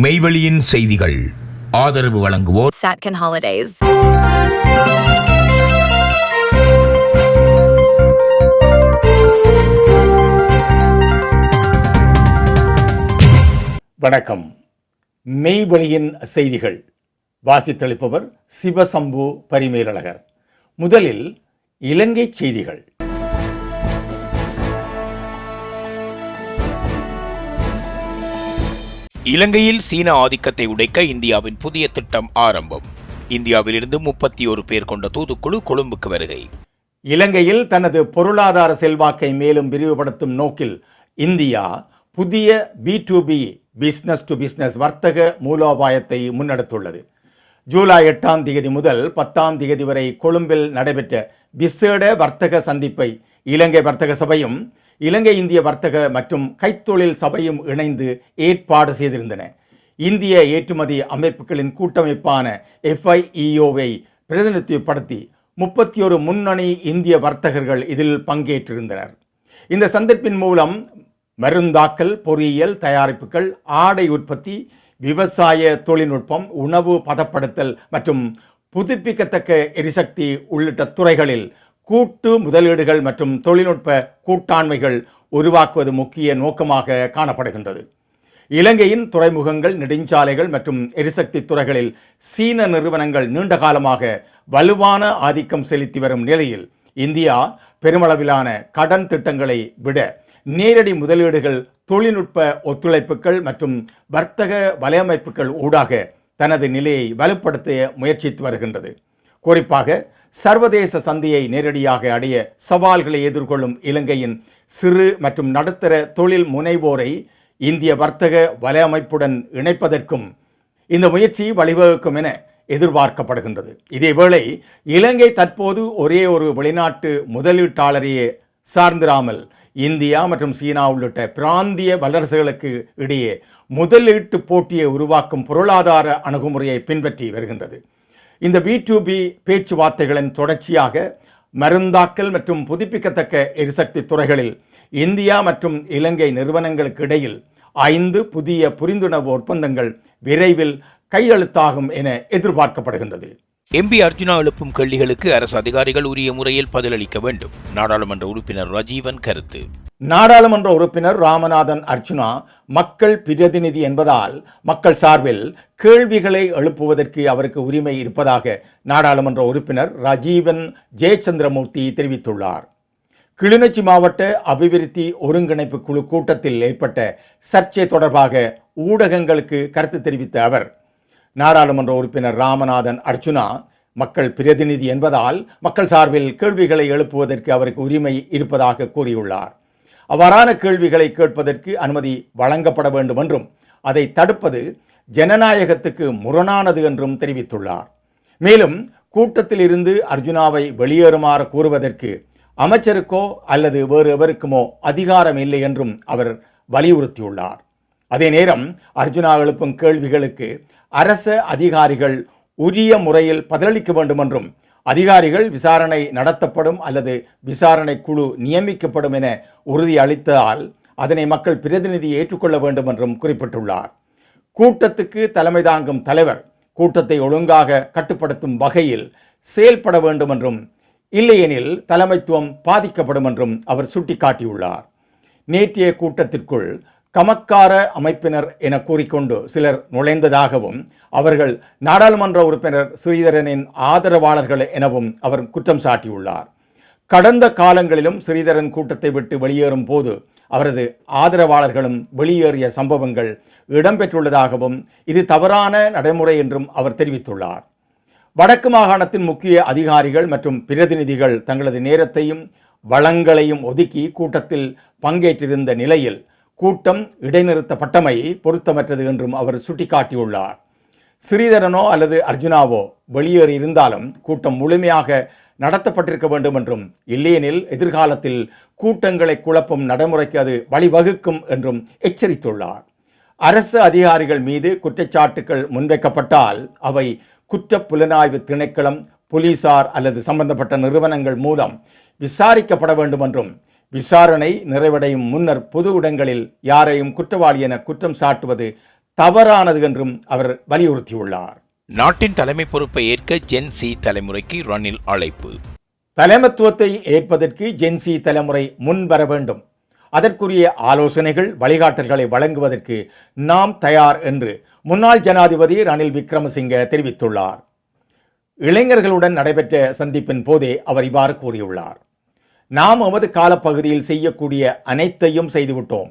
மெய்வெளியின் செய்திகள் ஆதரவு வழங்குவோர் Satcon Holidays. வணக்கம். மெய்வெளியின் செய்திகள் வாசித்தளிப்பவர் சிவசம்பு பரிமேலழகர். முதலில் இலங்கை செய்திகள். இலங்கையில் சீன ஆதிக்கத்தை உடைக்க இந்தியாவின் புதிய திட்டம் ஆரம்பம். இந்தியாவிலிருந்து 31 பேர் கொண்ட தூதுக்குழு கொழும்புக்கு வருகை. இலங்கையில் தனது பொருளாதார செல்வாக்கை மேலும் விரிவுபடுத்தும் நோக்கில் இந்தியா புதிய B2B பிசினஸ் டு பிசினஸ் வர்த்தக மூலோபாயத்தை முன்னெடுத்துள்ளது. ஜூலை 8ஆம் தேதி முதல் 10ஆம் தேதி வரை கொழும்பில் நடைபெற்ற விசேட வர்த்தக சந்திப்பை இலங்கை வர்த்தக சபையும் இலங்கை இந்திய வர்த்தக மற்றும் கைத்தொழில் சபையும் இணைந்து ஏற்பாடு செய்திருந்தன. இந்திய ஏற்றுமதி அமைப்புகளின் கூட்டமைப்பான FIEOவை பிரதிநிதித்துவப்படுத்தி 31 முன்னணி இந்திய வர்த்தகர்கள் இதில் பங்கேற்றிருந்தனர். இந்த சந்திப்பின் மூலம் மருந்தாக்கல், பொறியியல் தயாரிப்புகள், ஆடை உற்பத்தி, விவசாய தொழில்நுட்பம், உணவு பதப்படுத்தல் மற்றும் புதுப்பிக்கத்தக்க எரிசக்தி உள்ளிட்ட துறைகளில் கூட்டு முதலீடுகள் மற்றும் தொழில்நுட்ப கூட்டாண்மைகள் உருவாக்குவது முக்கிய நோக்கமாக காணப்படுகின்றது. இலங்கையின் துறைமுகங்கள், நெடுஞ்சாலைகள் மற்றும் எரிசக்தி துறைகளில் சீன நிறுவனங்கள் நீண்ட காலமாக வலுவான ஆதிக்கம் செலுத்தி வரும் நிலையில் இந்தியா பெருமளவிலான கடன் திட்டங்களை விட நேரடி முதலீடுகள், தொழில்நுட்ப ஒத்துழைப்புகள் மற்றும் வர்த்தக வலையமைப்புகள் ஊடாக தனது நிலையை வலுப்படுத்த முயற்சித்து வருகின்றது. குறிப்பாக சர்வதேச சந்தையை நேரடியாக அடைய சவால்களை எதிர்கொள்ளும் இலங்கையின் சிறு மற்றும் நடுத்தர தொழில் முனைவோரை இந்திய வர்த்தக வலையமைப்புடன் இணைப்பதற்கும் இந்த முயற்சி வழிவகுக்கும் என எதிர்பார்க்கப்படுகின்றது. இதேவேளை இலங்கை தற்போது ஒரே ஒரு வெளிநாட்டு முதலீட்டாளரையே சார்ந்திராமல் இந்தியா மற்றும் சீனா உள்ளிட்ட பிராந்திய வல்லரசுகளுக்கு இடையே முதலீட்டு போட்டியை உருவாக்கும் பொருளாதார அணுகுமுறையை பின்பற்றி வருகின்றது. இந்த B2B பேச்சுவார்த்தைகளின் தொடர்ச்சியாக மருந்தாக்கல் மற்றும் புதுப்பிக்கத்தக்க எரிசக்தி துறைகளில் இந்தியா மற்றும் இலங்கை நிறுவனங்களுக்கு இடையில் 5 புதிய புரிந்துணர்வு ஒப்பந்தங்கள் விரைவில் கையெழுத்தாகும் என எதிர்பார்க்கப்படுகின்றது. MP அர்ஜுனா எழுப்பும் கேள்விகளுக்கு அரசு அதிகாரிகள் உரிய முறையில் பதிலளிக்க வேண்டும். நாடாளுமன்ற உறுப்பினர் ரஜீவன் கருத்து. நாடாளுமன்ற உறுப்பினர் ராமநாதன் அர்ஜுனா மக்கள் பிரதிநிதி என்பதால் மக்கள் சார்பில் கேள்விகளை எழுப்புவதற்கு அவருக்கு உரிமை இருப்பதாக நாடாளுமன்ற உறுப்பினர் ரஜீவன் ஜெயச்சந்திரமூர்த்தி தெரிவித்துள்ளார். கிளிநொச்சி மாவட்ட அபிவிருத்தி ஒருங்கிணைப்பு குழு கூட்டத்தில் ஏற்பட்ட சர்ச்சை தொடர்பாக ஊடகங்களுக்கு கருத்து தெரிவித்த அவர், நாடாளுமன்ற உறுப்பினர் ராமநாதன் அர்ஜுனா மக்கள் பிரதிநிதி என்பதால் மக்கள் சார்பில் கேள்விகளை எழுப்புவதற்கு அவருக்கு உரிமை இருப்பதாக கூறியுள்ளார். அவ்வாறான கேள்விகளை கேட்பதற்கு அனுமதி வழங்கப்பட வேண்டும் என்றும் அதை தடுப்பது ஜனநாயகத்துக்கு முரணானது என்றும் தெரிவித்துள்ளார். மேலும் கூட்டத்தில் இருந்து அர்ஜுனாவை வெளியேறுமாறு கூறுவதற்கு அமைச்சருக்கோ அல்லது வேறு எவருக்குமோ அதிகாரம் இல்லை என்றும் அவர் வலியுறுத்தியுள்ளார். அதே நேரம் அர்ஜுனா எழுப்பும் கேள்விகளுக்கு அரச அதிகாரிகள் உரிய முறையில் பதிலளிக்க வேண்டும் என்றும் அதிகாரிகள் விசாரணை நடத்தப்படும் அல்லது விசாரணை குழு நியமிக்கப்படும் என உறுதி அளித்தால் அதனை மக்கள் பிரதிநிதி ஏற்றுக்கொள்ள வேண்டும் என்றும் குறிப்பிட்டுள்ளார். கூட்டத்துக்கு தலைமை தாங்கும் தலைவர் கூட்டத்தை ஒழுங்காக கட்டுப்படுத்தும் வகையில் செயல்பட வேண்டும் என்றும், இல்லையெனில் தலைமைத்துவம் பாதிக்கப்படும் என்றும் அவர் சுட்டிக்காட்டியுள்ளார். நேற்றைய கூட்டத்திற்குள் கமக்கார அமைப்பினர் என கூறிக்கொண்டு சிலர் நுழைந்ததாகவும் அவர்கள் நாடாளுமன்ற உறுப்பினர் ஸ்ரீதரனின் ஆதரவாளர்கள் எனவும் அவர் குற்றம் சாட்டியுள்ளார். கடந்த காலங்களிலும் ஸ்ரீதரன் கூட்டத்தை விட்டு வெளியேறும் போது அவரது ஆதரவாளர்களும் வெளியேறிய சம்பவங்கள் இடம்பெற்றுள்ளதாகவும் இது தவறான நடைமுறை என்றும் அவர் தெரிவித்துள்ளார். வடக்கு மாகாணத்தின் முக்கிய அதிகாரிகள் மற்றும் பிரதிநிதிகள் தங்களது நேரத்தையும் வளங்களையும் ஒதுக்கி கூட்டத்தில் பங்கேற்றிருந்த நிலையில் கூட்டம் இடைநிறுத்தப்பட்டமை பொருத்தமற்றது என்றும் அவர் சுட்டிக்காட்டியுள்ளார். ஸ்ரீதரனோ அல்லது அர்ஜுனாவோ வெளியேறி இருந்தாலும் கூட்டம் முழுமையாக நடத்தப்பட்டிருக்க வேண்டும் என்றும், இல்லையெனில் எதிர்காலத்தில் கூட்டங்களை குழப்பும் நடைமுறைக்கு அது வழிவகுக்கும் என்றும் எச்சரித்துள்ளார். அரசு அதிகாரிகள் மீது குற்றச்சாட்டுகள் முன்வைக்கப்பட்டால் அவை குற்ற புலனாய்வு திணைக்களம், போலீசார் அல்லது சம்பந்தப்பட்ட நிறுவனங்கள் மூலம் விசாரிக்கப்பட வேண்டும் என்றும், விசாரணை நிறைவடையும் முன்னர் பொது இடங்களில் யாரையும் குற்றவாளி என குற்றம் சாட்டுவது தவறானது என்றும் அவர் வலியுறுத்தியுள்ளார். நாட்டின் தலைமை பொறுப்பை ஏற்க ஜென் சி தலைமுறைக்கு ரணில் அழைப்பு. தலைமைத்துவத்தை ஏற்பதற்கு ஜென்சி தலைமுறை முன்வர வேண்டும். அதற்குரிய ஆலோசனைகள் வழிகாட்டல்களை வழங்குவதற்கு நாம் தயார் என்று முன்னாள் ஜனாதிபதி ரணில் விக்ரமசிங்க தெரிவித்துள்ளார். இளைஞர்களுடன் நடைபெற்ற சந்திப்பின் போதே அவர் இவ்வாறு கூறியுள்ளார். நாம் எமது காலப்பகுதியில் செய்யக்கூடிய அனைத்தையும் செய்துவிட்டோம்.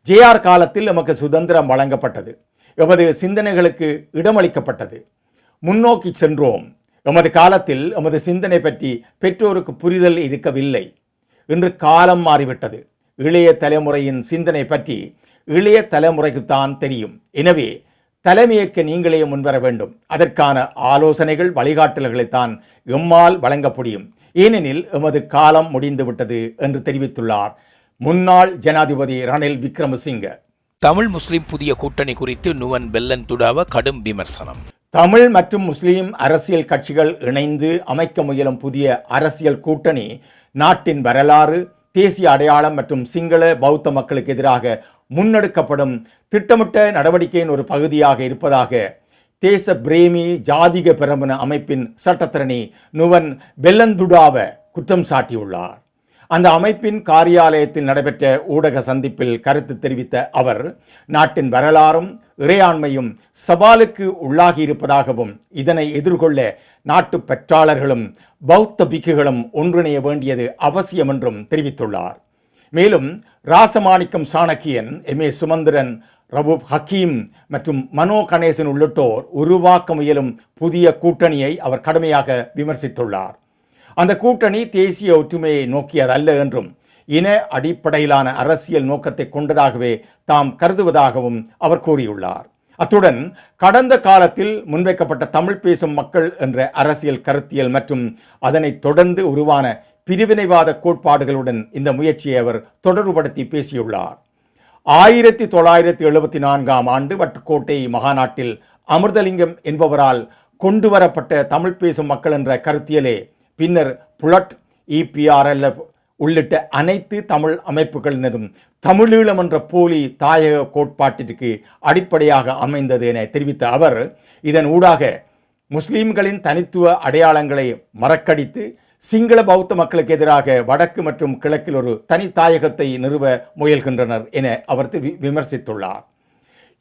ஜேஆர் காலத்தில் நமக்கு சுதந்திரம் வழங்கப்பட்டது. எமது சிந்தனைகளுக்கு இடமளிக்கப்பட்டது. முன்னோக்கி சென்றோம். எமது காலத்தில் எமது சிந்தனை பற்றி பெற்றோருக்கு புரிதல் இருக்கவில்லை. இன்று காலம் மாறிவிட்டது. இளைய தலைமுறையின் சிந்தனை பற்றி இளைய தலைமுறைக்குத்தான் தெரியும். எனவே தலைமையேற்க நீங்களே முன்வர வேண்டும். அதற்கான ஆலோசனைகள் வழிகாட்டல்களைத்தான் எம்மால் வழங்க முடியும். ஏனெனில் எமது காலம் முடிந்துவிட்டது என்று தெரிவித்துள்ளார் முன்னாள் ஜனாதிபதி ரணில் விக்ரமசிங்க. தமிழ் முஸ்லிம் புதிய கூட்டணி குறித்து நுவன் பெல்லந்துடாவ கடும் விமர்சனம். தமிழ் மற்றும் முஸ்லிம் அரசியல் கட்சிகள் இணைந்து அமைக்க முயலும் புதிய அரசியல் கூட்டணி நாட்டின் வரலாறு, தேசிய அடையாளம் மற்றும் சிங்கள பௌத்த மக்களுக்கு எதிராக முன்னெடுக்கப்படும் திட்டமிட்ட நடவடிக்கையின் ஒரு பகுதியாக இருப்பதாக தேச பிரேமி ஜாதிக பிரமண அமைப்பின் சட்டத்தரணி நுவன் பெல்லந்துடாவ குற்றம் சாட்டியுள்ளார். அந்த அமைப்பின் காரியாலயத்தில் நடைபெற்ற ஊடக சந்திப்பில் கருத்து தெரிவித்த அவர், நாட்டின் வரலாறும் இறையாண்மையும் சவாலுக்கு உள்ளாகி இருப்பதாகவும் இதனை எதிர்கொள்ள நாட்டு பெற்றாளர்களும் பௌத்த பிக்குகளும் ஒன்றிணைய வேண்டியது அவசியம் என்றும் தெரிவித்துள்ளார். மேலும் ராசமாணிக்கம் சாணக்கியன், எம்.ஏ. சுமந்திரன், ரவூப் ஹக்கீம் மற்றும் மனோ கணேசன் உள்ளிட்டோர் உருவாக்க முயலும் புதிய கூட்டணியை அவர் கடுமையாக விமர்சித்துள்ளார். அந்த கூட்டணி தேசிய ஒற்றுமையை நோக்கியதல்ல என்றும் இன அடிப்படையிலான அரசியல் நோக்கத்தை கொண்டதாகவே தாம் கருதுவதாகவும் அவர் கூறியுள்ளார். அத்துடன் கடந்த காலத்தில் முன்வைக்கப்பட்ட தமிழ் பேசும் மக்கள் என்ற அரசியல் கருத்தியல் மற்றும் அதனைத் தொடர்ந்து உருவான பிரிவினைவாத கோட்பாடுகளுடன் இந்த முயற்சியை அவர் தொடர்புபடுத்தி பேசியுள்ளார். 1974 ஆண்டு வட்டுக்கோட்டை மகாநாட்டில் அமிர்தலிங்கம் என்பவரால் கொண்டுவரப்பட்ட தமிழ் பேசும் மக்கள் என்ற கருத்தியலே பின்னர் புலட், EPRLF உள்ளிட்ட அனைத்து தமிழ் அமைப்புகளினதும் தமிழீழம் என்ற போலி தாயக கோட்பாட்டிற்கு அடிப்படையாக அமைந்தது என தெரிவித்த அவர், இதன் ஊடாக முஸ்லிம்களின் தனித்துவ அடையாளங்களை மறக்கடித்து சிங்கள பௌத்த மக்களுக்கு எதிராக வடக்கு மற்றும் கிழக்கில் ஒரு தனி தாயகத்தை நிறுவ முயல்கின்றனர் என அவர் விமர்சித்துள்ளார்.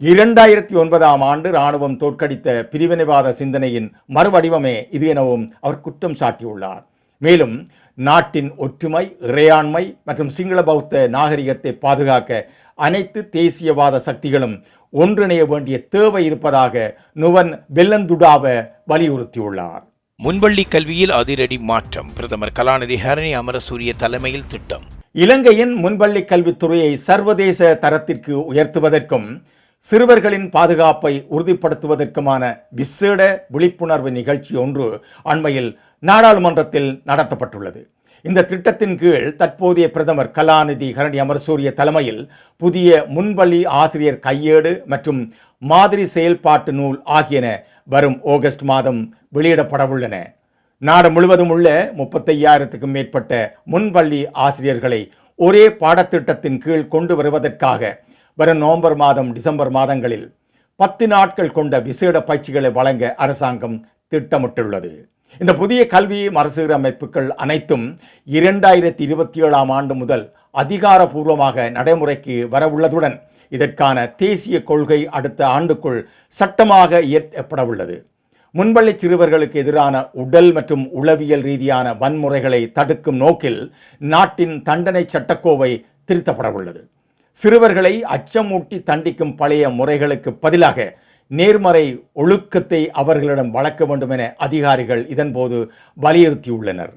2009 ஆண்டு இராணுவம் தோற்கடித்த பிரிவினைவாத சிந்தனையின் மறுவடிவமே இது எனவும் அவர் குற்றம் சாட்டியுள்ளார். மேலும் நாட்டின் ஒற்றுமை, இறையாண்மை மற்றும் சிங்கள பௌத்த நாகரிகத்தை பாதுகாக்க அனைத்து தேசியவாத சக்திகளும் ஒன்றிணைய வேண்டிய தேவை இருப்பதாக நுவன் பெல்லந்துடாவ வலியுறுத்தியுள்ளார். முன்பள்ளி கல்வியில் அதிரடி மாற்றம். பிரதமர் கலாநிதி ஹரணி அமரசூரிய தலைமையில் திட்டம். இலங்கையின் முன்பள்ளி கல்வித்துறையை சர்வதேச தரத்திற்கு உயர்த்துவதற்கும் சிறுவர்களின் பாதுகாப்பை உறுதிப்படுத்துவதற்குமான விசேட விழிப்புணர்வு நிகழ்ச்சி ஒன்று அண்மையில் நாடாளுமன்றத்தில் நடத்தப்பட்டுள்ளது. இந்த திட்டத்தின் கீழ் தற்போதைய பிரதமர் கலாநிதி ஹரணி அமரசூரிய தலைமையில் புதிய முன்பள்ளி ஆசிரியர் கையேடு மற்றும் மாதிரி செயல்பாட்டு நூல் ஆகியன வரும் ஆகஸ்ட் மாதம் வெளியிடப்படவுள்ளன. நாடு முழுவதும் உள்ள 35,000க்கும் மேற்பட்ட முன்பள்ளி ஆசிரியர்களை ஒரே பாடத்திட்டத்தின் கீழ் கொண்டு வருவதற்காக வரும் நவம்பர் மாதம், டிசம்பர் மாதங்களில் 10 நாட்கள் கொண்ட விசேட பயிற்சிகளை வழங்க அரசாங்கம் திட்டமிட்டுள்ளது. இந்த புதிய கல்வி மறுசீரமைப்புகள் அனைத்தும் 2027 ஆண்டு முதல் அதிகாரப்பூர்வமாக நடைமுறைக்கு வரவுள்ளதுடன் இதற்கான தேசிய கொள்கை அடுத்த ஆண்டுக்குள் சட்டமாக இயற்றப்பட உள்ளது. முன்பள்ளி சிறுவர்களுக்கு எதிரான உடல் மற்றும் உளவியல் ரீதியான வன்முறைகளை தடுக்கும் நோக்கில் நாட்டின் தண்டனை சட்டக்கோவை திருத்தப்பட உள்ளது. சிறுவர்களை அச்சமூட்டி தண்டிக்கும் பழைய முறைகளுக்கு பதிலாக நேர்மறை ஒழுக்கத்தை அவர்களிடம் வளர்க்க வேண்டும் என அதிகாரிகள் இதன்போது வலியுறுத்தியுள்ளனர்.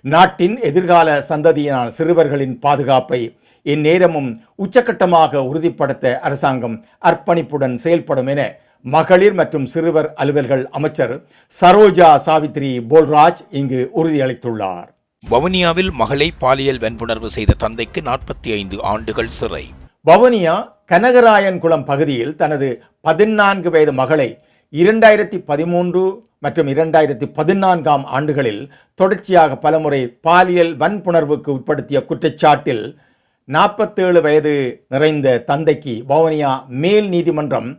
நாட்டின் எதிர்கால சந்ததியினான சிறுவர்களின் பாதுகாப்பை இந்நேரமும் உச்சக்கட்டமாக உறுதிப்படுத்த அரசாங்கம் அர்ப்பணிப்புடன் செயல்படும் என மகளிர் மற்றும் சிறுவர் அலுவல்கள் அமைச்சர் சரோஜா சாவித்ரி போல்ராஜ் இங்கு உறுதியளித்துள்ளார். வவுனியாவில் மகளை பாலியல் வன்புணர்வு செய்த தந்தைக்கு 45 ஆண்டுகள் சிறை. வவுனியா கனகராயன்குளம் பகுதியில் தனது 14 வயது மகளை 2013 மற்றும் 2014 ஆண்டுகளில் தொடர்ச்சியாக பலமுறை பாலியல் வன்புணர்வுக்கு உட்படுத்திய குற்றச்சாட்டில் 47 வயது நிறைந்த தந்தைக்கு வவுனியா மேல் நீதிமன்றம்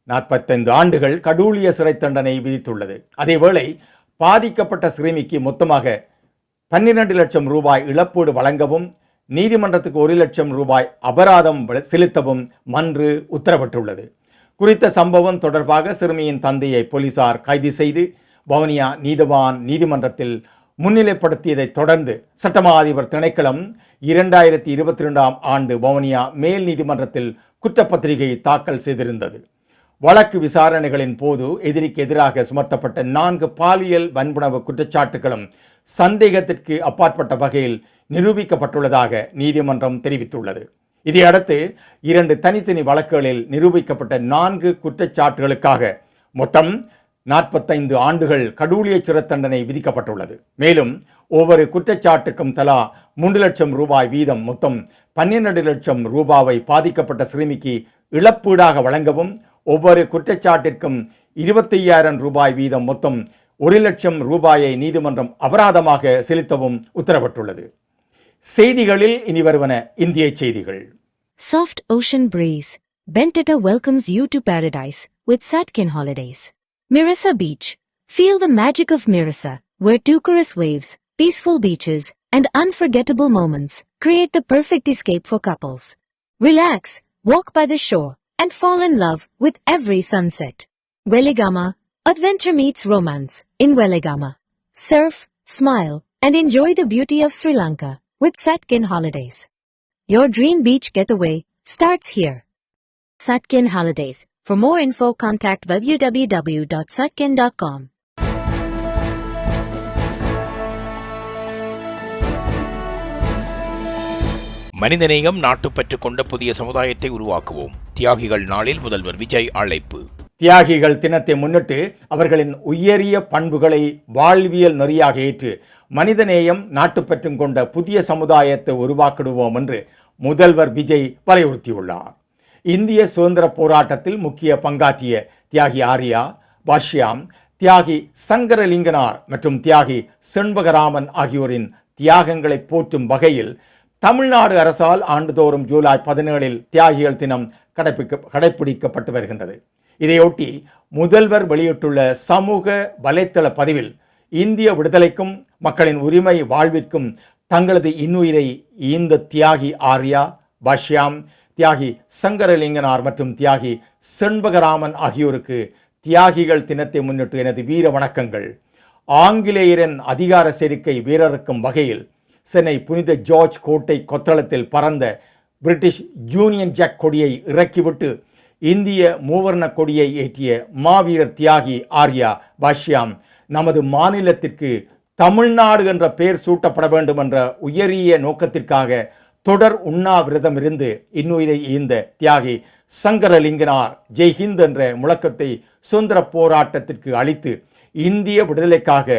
45 ஆண்டுகள் கடூழிய சிறை தண்டனை விதித்துள்ளது. அதேவேளை பாதிக்கப்பட்ட சிறுமிக்கு மொத்தமாக 12 லட்சம் ரூபாய் இழப்பீடு வழங்கவும் நீதிமன்றத்துக்கு 1 லட்சம் ரூபாய் அபராதம் செலுத்தவும் மன்று உத்தரவிட்டுள்ளது. குறித்த சம்பவம் தொடர்பாக சிறுமியின் தந்தையை போலீசார் கைது செய்து வவுனியா நீதிவான் நீதிமன்றத்தில் முன்னிலைப்படுத்தியதைத் தொடர்ந்து சட்டமா அதிபர் திணைக்களம் 2022 ஆண்டு வவுனியா மேல் நீதிமன்றத்தில் குற்றப்பத்திரிகை தாக்கல் செய்திருந்தது. வழக்கு விசாரணைகளின் போது எதிரிக்கு எதிராக சுமத்தப்பட்ட 4 பாலியல் வன்புணர்வு குற்றச்சாட்டுகளும் சந்தேகத்திற்கு அப்பாற்பட்ட வகையில் நிரூபிக்கப்பட்டுள்ளதாக நீதிமன்றம் தெரிவித்துள்ளது. இதையடுத்து 2 தனித்தனி வழக்குகளில் நிரூபிக்கப்பட்ட 4 குற்றச்சாட்டுகளுக்காக மொத்தம் 45 ஆண்டுகள் கடூழிய சிறை தண்டனை விதிக்கப்பட்டுள்ளது. மேலும் ஒவ்வொரு குற்றச்சாட்டுக்கும் தலா 3 லட்சம் ரூபாய் வீதம் மொத்தம் 12 லட்சம் ரூபாவை பாதிக்கப்பட்ட சிறுமிக்கு இழப்பீடாக வழங்கவும் ஒவ்வொரு குற்றச்சாட்டிற்கும் 25,000 ரூபாய் வீதம் மொத்தம் 1 லட்சம் ரூபாயை நீதிமன்றம் அபராதமாக செலுத்தவும் உத்தரவிட்டுள்ளது. செய்திகளில் இனி வருவன இந்திய செய்திகள். Soft ocean breeze. Bentata welcomes you to paradise with Satkin Holidays. Mirasa Beach. Feel the magic of Mirasa, where turquoise waves, peaceful beaches, and unforgettable moments create the perfect escape for couples. Relax, walk by the shore, and fall in love with every sunset. Weligama. Adventure meets romance in Weligama. Surf, smile, and enjoy the beauty of Sri Lanka with Satkin Holidays. Your dream beach getaway starts here. Satkin Holidays. For more info, contact www.satkin.com. மனிதநேயம் நாட்டுப்பற்று கொண்ட புதிய சமுதாயத்தை உருவாக்குவோம். தியாகிகள் நாளில் முதல்வர் விஜய் அழைப்பு. தியாகிகள் தினத்தை முன்னிட்டு அவர்களின் உயரிய பண்புகளை வாழ்வியல் நெறியாக ஏற்று மனிதநேயம் நாட்டுப்பற்றும் கொண்ட புதிய சமுதாயத்தை உருவாக்கிடுவோம் என்று முதல்வர் விஜய் வலியுறுத்தியுள்ளார். இந்திய சுதந்திர போராட்டத்தில் முக்கிய பங்காற்றிய தியாகி ஆர்யா, பாஷ்யாம், தியாகி சங்கரலிங்கனார் மற்றும் தியாகி செண்பகராமன் ஆகியோரின் தியாகங்களை போற்றும் வகையில் தமிழ்நாடு அரசால் ஆண்டுதோறும் ஜூலை 17 தியாகிகள் தினம் கடைபிடிக்கப்பட்டு வருகின்றது. இதையொட்டி முதல்வர் வெளியிட்டுள்ள சமூக வலைத்தள பதிவில் இந்திய விடுதலைக்கும் மக்களின் உரிமை வாழ்விற்கும் தங்களது இன்னுயிரை ஈந்த தியாகி ஆர்யா, பாஷ்யாம், தியாகி சங்கரலிங்கனார் மற்றும் தியாகி செண்பகராமன் ஆகியோருக்கு தியாகிகள் தினத்தை முன்னிட்டு எனது வீர வணக்கங்கள். ஆங்கிலேயரின் அதிகார செருக்கை வீரறுக்கும் வகையில் சென்னை புனித ஜார்ஜ் கோட்டை கொத்தளத்தில் பறந்த பிரிட்டிஷ் யூனியன் ஜாக் கொடியை இறக்கிவிட்டு இந்திய மூவர்ண கொடியை ஏற்றிய மாவீரர் தியாகி ஆர்யா, பாஷ்யாம் நமது மாநிலத்திற்கு தமிழ்நாடு என்ற பெயர் சூட்டப்பட வேண்டும் என்ற உயரிய நோக்கத்திற்காக தொடர் உண்ணாவிரதம் இருந்து இன்னுயிரை ஈந்த தியாகி சங்கரலிங்கனார் ஜெய்ஹிந்த் என்ற முழக்கத்தை சுதந்திர போராட்டத்திற்கு அளித்து இந்திய விடுதலைக்காக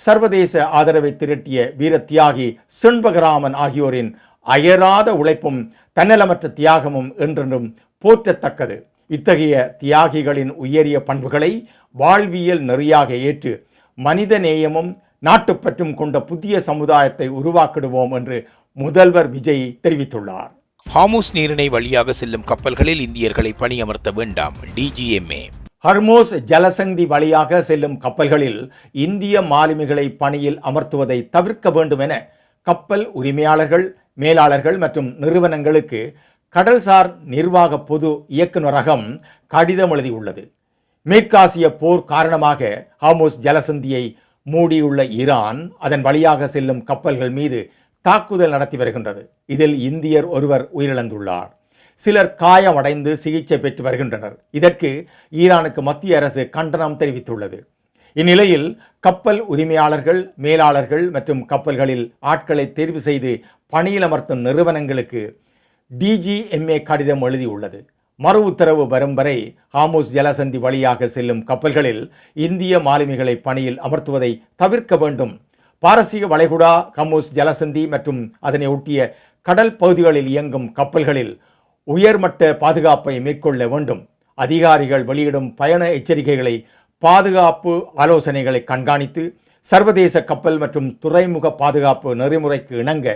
சர்வதேச ஆதரவை திரட்டிய வீர தியாகி செண்பகராமன் ஆகியோரின் அயராத உழைப்பும் தன்னலமற்ற தியாகமும் என்றென்றும் போற்றத்தக்கது. இத்தகைய தியாகிகளின் உயரிய பண்புகளை வாழ்வியல் நெறியாக ஏற்று மனித நேயமும் நாட்டுப்பற்றும் கொண்ட புதிய சமுதாயத்தை உருவாக்கிடுவோம் என்று முதல்வர் விஜய் தெரிவித்துள்ளார். ஹார்மூஸ் நீரிணை வழியாக செல்லும் கப்பல்களில் இந்தியர்களை பணியமர்த்த வேண்டாம். டிஜிஎம்ஏ. ஹர்மோஸ் ஜலசந்தி வழியாக செல்லும் கப்பல்களில் இந்திய மாலுமிகளை பணியில் அமர்த்துவதை தவிர்க்க வேண்டும் என கப்பல் உரிமையாளர்கள், மேலாளர்கள் மற்றும் நிறுவனங்களுக்கு கடல்சார் நிர்வாக பொது இயக்குநரகம் கடிதம் எழுதியுள்ளது. மேற்காசிய போர் காரணமாக ஹர்மோஸ் ஜலசந்தியை மூடியுள்ள ஈரான் அதன் வழியாக செல்லும் கப்பல்கள் மீது தாக்குதல் நடத்தி வருகின்றது. இதில் இந்தியர் ஒருவர் உயிரிழந்துள்ளார். சிலர் காயமடைந்து சிகிச்சை பெற்று வருகின்றனர். இதற்கு ஈரானுக்கு மத்திய அரசு கண்டனம் தெரிவித்துள்ளது. இந்நிலையில் கப்பல் உரிமையாளர்கள், மேலாளர்கள் மற்றும் கப்பல்களில் ஆட்களை தேர்வு செய்து பணியில் அமர்த்தும் நிறுவனங்களுக்கு டிஜிஎம்ஏ கடிதம் எழுதியுள்ளது. மறு உத்தரவு வரும் வரை ஹார்மூஸ் ஜலசந்தி வழியாக செல்லும் கப்பல்களில் இந்திய மாலுமிகளை பணியில் அமர்த்துவதை தவிர்க்க வேண்டும். பாரசீக வளைகுடா, ஹர்மூஸ் ஜலசந்தி மற்றும் அதனை ஒட்டிய கடல் பகுதிகளில் இயங்கும் கப்பல்களில் உயர்மட்ட பாதுகாப்பை மேற்கொள்ள வேண்டும். அதிகாரிகள் வெளியிடும் பயண எச்சரிக்கைகளை, பாதுகாப்பு ஆலோசனைகளை கண்காணித்து சர்வதேச கப்பல் மற்றும் துறைமுக பாதுகாப்பு நெறிமுறைக்கு இணங்க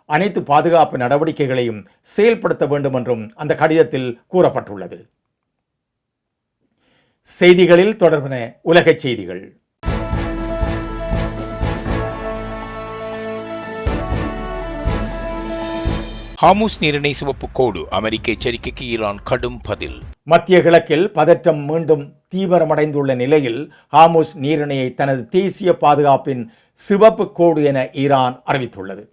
அனைத்து பாதுகாப்பு நடவடிக்கைகளையும் செயல்படுத்த வேண்டும் என்றும் அந்த கடிதத்தில் கூறப்பட்டுள்ளது. செய்திகளில் தொடர்பன உலகச் செய்திகள். ஹார்முஸ் நீரிணை சிவப்பு கோடு அமெரிக்க எச்சரிக்கைக்கு ஈரான் கடும் பதில். மத்திய கிழக்கில் பதற்றம் மீண்டும் தீவிரமடைந்துள்ள நிலையில் ஹார்முஸ் நீரிணையை தனது தேசிய பாதுகாப்பின் சிவப்பு கோடு என ஈரான் அறிவித்துள்ளது.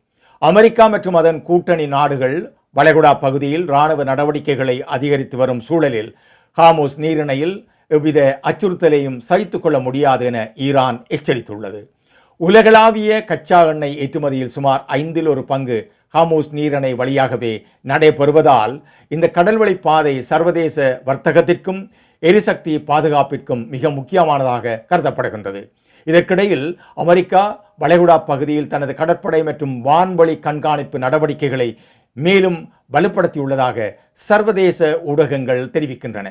அமெரிக்கா மற்றும் அதன் கூட்டணி நாடுகள் வளைகுடா பகுதியில் இராணுவ நடவடிக்கைகளை அதிகரித்து வரும் சூழலில் ஹார்முஸ் நீரிணையில் எவ்வித அச்சுறுத்தலையும் சகித்துக் கொள்ள முடியாது என ஈரான் எச்சரித்துள்ளது. உலகளாவிய கச்சா எண்ணெய் ஏற்றுமதியில் சுமார் 1/5 ஹார்முஸ் நீரிணை வழியாகவே நடைபெறுவதால் இந்த கடல்வழி பாதை சர்வதேச வர்த்தகத்திற்கும் எரிசக்தி பாதுகாப்பிற்கும் மிக முக்கியமானதாக கருதப்படுகின்றது. இதற்கிடையில் அமெரிக்கா வளைகுடா பகுதியில் தனது கடற்படை மற்றும் வான்வழி கண்காணிப்பு நடவடிக்கைகளை மேலும் வலுப்படுத்தியுள்ளதாக சர்வதேச ஊடகங்கள் தெரிவிக்கின்றன.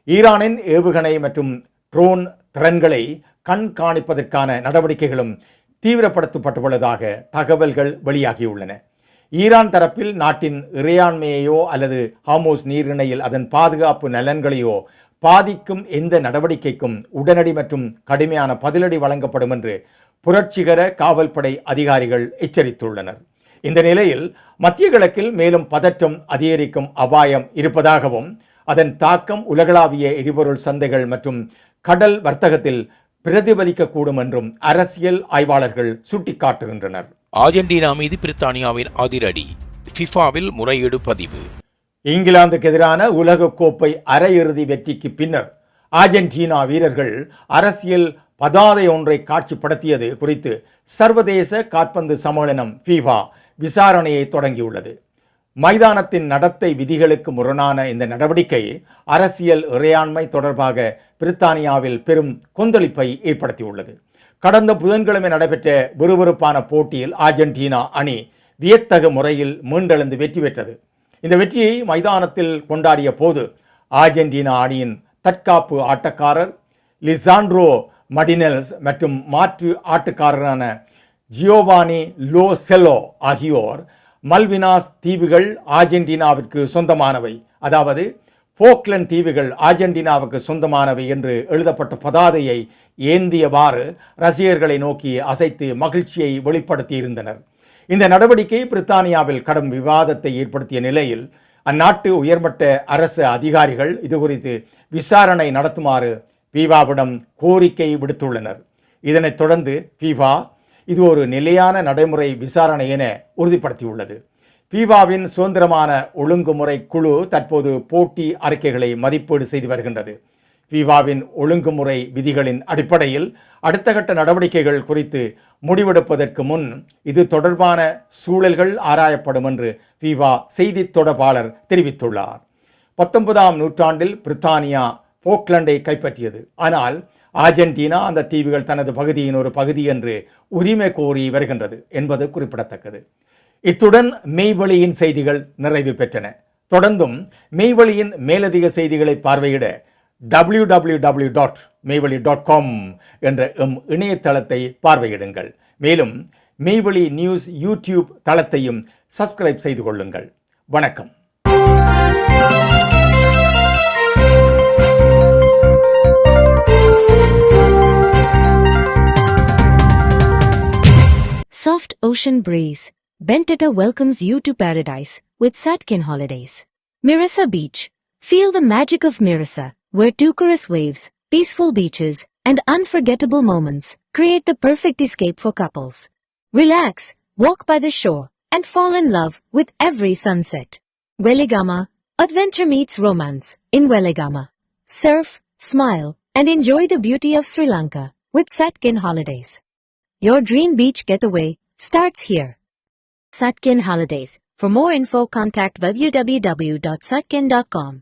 ஈரானின் ஏவுகணை மற்றும் ட்ரோன் திறன்களை கண்காணிப்பதற்கான நடவடிக்கைகளும் தீவிரப்படுத்தப்பட்டுள்ளதாக தகவல்கள் வெளியாகியுள்ளன. ஈரான் தரப்பில் நாட்டின் இறையாண்மையையோ அல்லது ஹார்முஸ் நீரிணையில் அதன் பாதுகாப்பு நலன்களையோ பாதிக்கும் எந்த நடவடிக்கைக்கும் உடனடி மற்றும் கடுமையான பதிலடி வழங்கப்படும் என்று புரட்சிகர காவல்படை அதிகாரிகள் எச்சரித்துள்ளனர். இந்த நிலையில் மத்திய கிழக்கில் மேலும் பதற்றம் அதிகரிக்கும் அபாயம் இருப்பதாகவும் அதன் தாக்கம் உலகளாவிய எரிபொருள் சந்தைகள் மற்றும் கடல் வர்த்தகத்தில் பிரதிபலிக்கக்கூடும் என்றும் அரசியல் ஆய்வாளர்கள் சுட்டிக்காட்டுகின்றனர். அர்ஜென்டினா மீது பிரித்தானியாவின் அதிரடி, ஃபிஃபாவில் முறையீடு பதிவு. இங்கிலாந்துக்கு எதிரான உலகக்கோப்பை அரையிறுதி வெற்றிக்கு பின்னர் அர்ஜென்டினா வீரர்கள் அரசியல் பதாதை ஒன்றை காட்சிப்படுத்தியது குறித்து சர்வதேச காற்பந்து சம்மேளனம் FIFA விசாரணையை தொடங்கியுள்ளது. மைதானத்தின் நடத்தை விதிகளுக்கு முரணான இந்த நடவடிக்கை அரசியல் இறையாண்மை தொடர்பாக பிரித்தானியாவில் பெரும் கொந்தளிப்பை ஏற்படுத்தியுள்ளது. கடந்த புதன்கிழமை நடைபெற்ற விறுவிறுப்பான போட்டியில் அர்ஜென்டினா அணி வியத்தகு முறையில் மீண்டெழுந்து வெற்றி பெற்றது. இந்த வெற்றியை மைதானத்தில் கொண்டாடிய போது அர்ஜென்டினா அணியின் தற்காப்பு ஆட்டக்காரர் லிசாண்ட்ரோ மடினெல்ஸ் மற்றும் மாற்று ஆட்டக்காரரான ஜியோவானி லோ செல்லோ ஆகியோர் மல்வினாஸ் தீவுகள் அர்ஜென்டினாவிற்கு சொந்தமானவை, அதாவது போக்லண்ட் தீவுகள் அர்ஜென்டினாவுக்கு சொந்தமானவை என்று எழுதப்பட்ட பதாதையை ஏந்தியவாறு ரசிகர்களை நோக்கி அசைத்து மகிழ்ச்சியை வெளிப்படுத்தியிருந்தனர். இந்த நடவடிக்கை பிரித்தானியாவில் கடும் விவாதத்தை ஏற்படுத்திய நிலையில் அந்நாட்டு உயர்மட்ட அரசு அதிகாரிகள் இதுகுறித்து விசாரணை நடத்துமாறு FIFAவிடம் கோரிக்கை விடுத்துள்ளனர். இதனைத் தொடர்ந்து FIFA இது ஒரு நிலையான நடைமுறை விசாரணை என உறுதிப்படுத்தியுள்ளது. FIFAவின் சுதந்திரமான ஒழுங்குமுறை குழு தற்போது போட்டி அறிக்கைகளை மதிப்பீடு செய்து வருகின்றது. FIFAவின் ஒழுங்குமுறை விதிகளின் அடிப்படையில் அடுத்த கட்ட நடவடிக்கைகள் குறித்து முடிவெடுப்பதற்கு முன் இது தொடர்பான சூழல்கள் ஆராயப்படும் என்று FIFA செய்தி தொடர்பாளர் தெரிவித்துள்ளார். 19ஆம் நூற்றாண்டில் பிரித்தானியா போக்லண்டை கைப்பற்றியது. ஆனால் அர்ஜென்டினா அந்த தீவுகள் தனது பகுதியின் ஒரு பகுதி என்று உரிமை கோரி வருகின்றது என்பது குறிப்பிடத்தக்கது. இத்துடன் மெய்வழியின் செய்திகள் நிறைவு பெற்றன. தொடர்ந்தும் மெய்வழியின் மேலதிக செய்திகளை பார்வையிட www.மெய்வழி.com என்ற இணையதளத்தை பார்வையிடுங்கள். மேலும் மெய்வழி நியூஸ் யூடியூப் தளத்தையும் சப்ஸ்கிரைப் செய்து கொள்ளுங்கள். வணக்கம். Soft ocean breeze. Bentata welcomes you to paradise with Satkin Holidays. Mirasa Beach. Feel the magic of Mirasa, where turquoise waves, peaceful beaches, and unforgettable moments create the perfect escape for couples. Relax, walk by the shore, and fall in love with every sunset. Weligama. Adventure meets romance in Weligama. Surf, smile, and enjoy the beauty of Sri Lanka with Satkin Holidays. Your dream beach getaway starts here. Satkin Holidays. For more info, contact www.satkin.com.